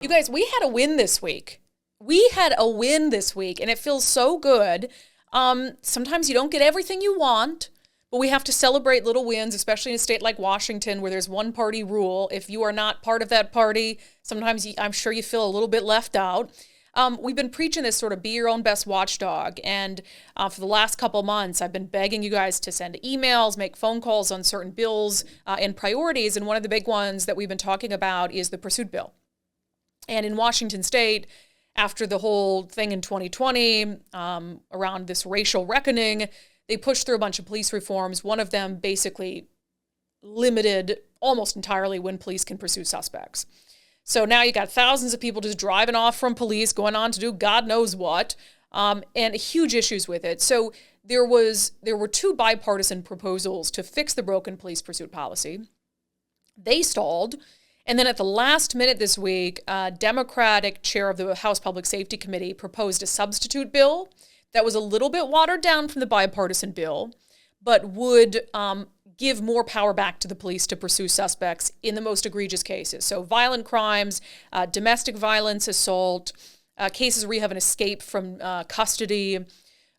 You guys, we had a win this week. And it feels so good. Sometimes you don't get everything you want, but we have to celebrate little wins, especially in a state like Washington where there's one party rule. If you are not part of that party, sometimes I'm sure you feel a little bit left out. We've been preaching this sort of be your own best watchdog. And for the last couple months, I've been begging you guys to send emails, make phone calls on certain bills and priorities. And one of the big ones that we've been talking about is the pursuit bill. And in Washington State, after the whole thing in 2020 around this racial reckoning, they pushed through a bunch of police reforms. One of them basically limited almost entirely when police can pursue suspects. So now you got thousands of people just driving off from police, going on to do God knows what, and huge issues with it. So there were two bipartisan proposals to fix the broken police pursuit policy. They stalled. And then at the last minute this week, Democratic chair of the House Public Safety Committee proposed a substitute bill that was a little bit watered down from the bipartisan bill, but would give more power back to the police to pursue suspects in the most egregious cases. So violent crimes, domestic violence, assault, cases where you have an escape from custody.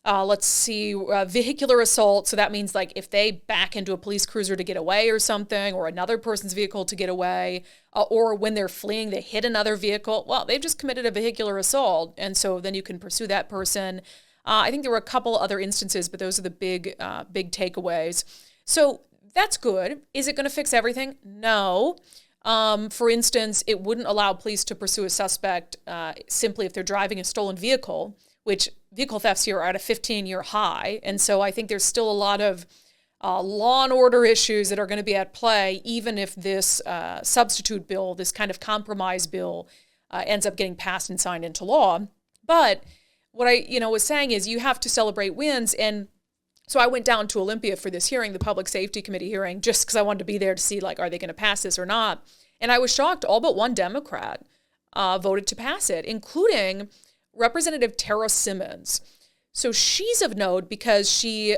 Vehicular assault. So that means like if they back into a police cruiser to get away or something, or another person's vehicle to get away, or when they're fleeing, they hit another vehicle. Well, they've just committed a vehicular assault. And so then you can pursue that person. I think there were a couple other instances, but those are the big takeaways. So that's good. Is it going to fix everything? No. For instance, it wouldn't allow police to pursue a suspect simply if they're driving a stolen vehicle, which vehicle thefts here are at a 15-year high. And so I think there's still a lot of law and order issues that are going to be at play, even if this substitute bill, this kind of compromise bill, ends up getting passed and signed into law. But what I was saying is you have to celebrate wins. And so I went down to Olympia for this hearing, the Public Safety Committee hearing, just because I wanted to be there to see, like, are they going to pass this or not? And I was shocked. All but one Democrat voted to pass it, including Representative Tara Simmons. So she's of note because she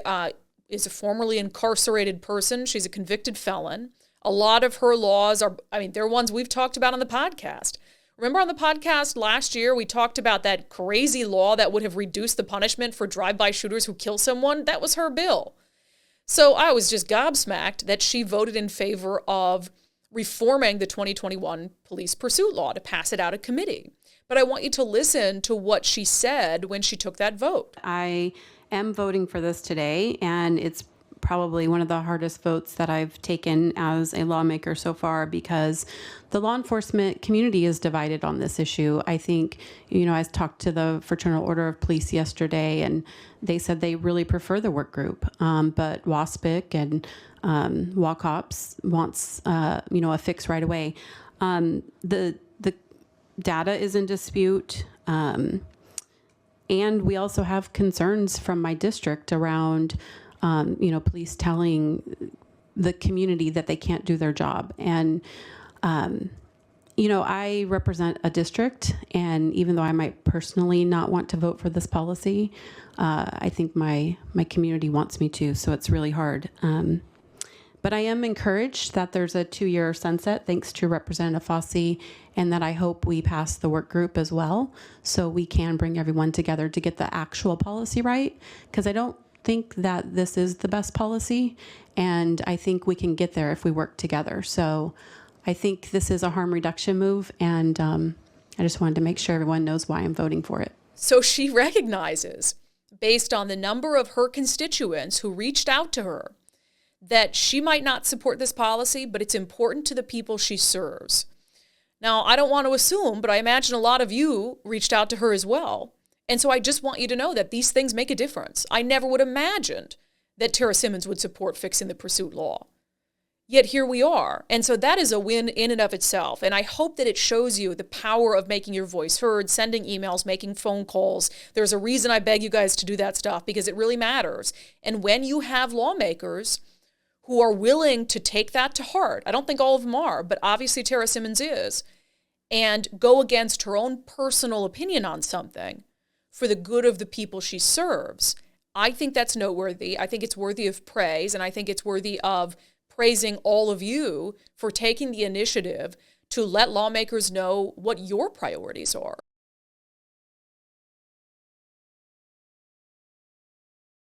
is a formerly incarcerated person. She's a convicted felon. A lot of her laws they're ones we've talked about on the podcast. Remember on the podcast last year, we talked about that crazy law that would have reduced the punishment for drive-by shooters who kill someone? That was her bill. So I was just gobsmacked that she voted in favor of reforming the 2021 police pursuit law to pass it out of committee. But I want you to listen to what she said when she took that vote. I am voting for this today, and it's probably one of the hardest votes that I've taken as a lawmaker so far because the law enforcement community is divided on this issue. I think, I talked to the Fraternal Order of Police yesterday, and they said they really prefer the work group. But WASPIC and WACOPS wants, a fix right away. The data is in dispute. And we also have concerns from my district around, police telling the community that they can't do their job. And, I represent a district, and even though I might personally not want to vote for this policy, I think my community wants me to, so it's really hard. But I am encouraged that there's a 2-year sunset thanks to Representative Fossey, and that I hope we pass the work group as well so we can bring everyone together to get the actual policy right, because I don't think that this is the best policy, and I think we can get there if we work together. So I think this is a harm reduction move, and I just wanted to make sure everyone knows why I'm voting for it. So she recognizes, based on the number of her constituents who reached out to her, that she might not support this policy, but it's important to the people she serves. Now, I don't want to assume, but I imagine a lot of you reached out to her as well. And so I just want you to know that these things make a difference. I never would have imagined that Tara Simmons would support fixing the pursuit law. Yet here we are. And so that is a win in and of itself. And I hope that it shows you the power of making your voice heard, sending emails, making phone calls. There's a reason I beg you guys to do that stuff, because it really matters. And when you have lawmakers who are willing to take that to heart, I don't think all of them are, but obviously Tara Simmons is, and go against her own personal opinion on something for the good of the people she serves, I think that's noteworthy. I think it's worthy of praise, and I think it's worthy of praising all of you for taking the initiative to let lawmakers know what your priorities are.